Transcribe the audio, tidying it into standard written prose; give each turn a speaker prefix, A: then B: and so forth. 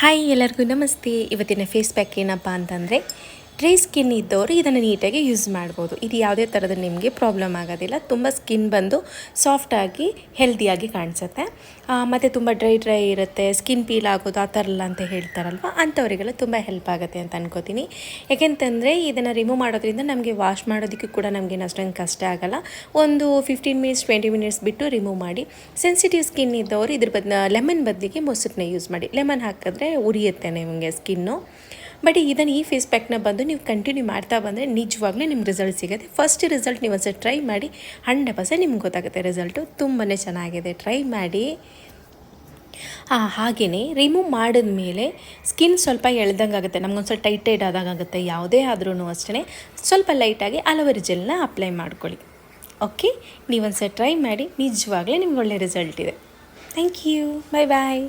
A: Hi ಎಲ್ಲರಿಗೂ ನಮಸ್ತೆ. ಇವತ್ತಿನ ಫೇಸ್ ಪ್ಯಾಕ್ ಏನಪ್ಪ ಅಂತಂದರೆ ಡ್ರೈ ಸ್ಕಿನ್ ಇದ್ದವರು ಇದನ್ನು ನೀಟಾಗಿ ಯೂಸ್ ಮಾಡ್ಬೋದು. ಇದು ಯಾವುದೇ ಥರದ ನಿಮಗೆ ಪ್ರಾಬ್ಲಮ್ ಆಗೋದಿಲ್ಲ. ತುಂಬ ಸ್ಕಿನ್ ಬಂದು ಸಾಫ್ಟಾಗಿ ಹೆಲ್ದಿಯಾಗಿ ಕಾಣಿಸುತ್ತೆ. ಮತ್ತು ತುಂಬ ಡ್ರೈ ಇರುತ್ತೆ, ಸ್ಕಿನ್ ಪೀಲ್ ಆಗೋದು ಆ ಥರ ಎಲ್ಲ ಅಂತ ಹೇಳ್ತಾರಲ್ವ, ಅಂಥವರಿಗೆಲ್ಲ ತುಂಬ ಹೆಲ್ಪ್ ಆಗುತ್ತೆ ಅಂತ ಅನ್ಕೋತೀನಿ. ಯಾಕೆಂತಂದರೆ ಇದನ್ನು ರಿಮೂವ್ ಮಾಡೋದ್ರಿಂದ ನಮಗೆ ವಾಶ್ ಮಾಡೋದಕ್ಕೂ ಕೂಡ ನಮಗೇನು ಅಷ್ಟೊಂದು ಕಷ್ಟ ಆಗೋಲ್ಲ. ಒಂದು 15 ಮಿನಿಟ್ಸ್ 20 ಮಿನಿಟ್ಸ್ ಬಿಟ್ಟು ರಿಮೂವ್ ಮಾಡಿ. ಸೆನ್ಸಿಟಿವ್ ಸ್ಕಿನ್ ಇದ್ದವರು ಇದ್ರ ಲೆಮನ್ ಬದಲಿಗೆ ಮೊಸರನ್ನ ಯೂಸ್ ಮಾಡಿ. ಲೆಮನ್ ಹಾಕಿದ್ರೆ ಉರಿಯುತ್ತೆ ನಿಮಗೆ ಸ್ಕಿನ್ನು. ಬಟ್ ಇದನ್ನು ಈ ಫೇಸ್ ಪ್ಯಾಕ್ನ ಬಂದು ನೀವು ಕಂಟಿನ್ಯೂ ಮಾಡ್ತಾ ಬಂದರೆ ನಿಜವಾಗ್ಲೂ ನಿಮ್ಗೆ ರಿಸಲ್ಟ್ ಸಿಗುತ್ತೆ. ಫಸ್ಟ್ ರಿಸಲ್ಟ್ ನೀವು ಒಂದ್ಸಲ ಟ್ರೈ ಮಾಡಿ, 100% ನಿಮ್ಗೆ ಗೊತ್ತಾಗುತ್ತೆ. ರಿಸಲ್ಟು ತುಂಬಾ ಚೆನ್ನಾಗಿದೆ, ಟ್ರೈ ಮಾಡಿ. ಹಾಗೆಯೇ ರಿಮೂವ್ ಮಾಡಿದ ಮೇಲೆ ಸ್ಕಿನ್ ಸ್ವಲ್ಪ ಎಳ್ದಂಗೆ ಆಗುತ್ತೆ, ನಮಗೊಂದು ಸ್ವಲ್ಪ ಟೈಟ್ ಆದಂಗಾಗುತ್ತೆ. ಯಾವುದೇ ಆದ್ರೂ ಅಷ್ಟೇ ಸ್ವಲ್ಪ ಲೈಟಾಗಿ ಅಲೋವೆರಾ ಜೆಲ್ನ ಅಪ್ಲೈ ಮಾಡ್ಕೊಳ್ಳಿ. ಓಕೆ, ನೀವೊಂದ್ಸಲ ಟ್ರೈ ಮಾಡಿ, ನಿಜವಾಗ್ಲೂ ನಿಮ್ಗೆ ಒಳ್ಳೆ ರಿಸಲ್ಟ್ ಇದೆ. Thank you, bye bye.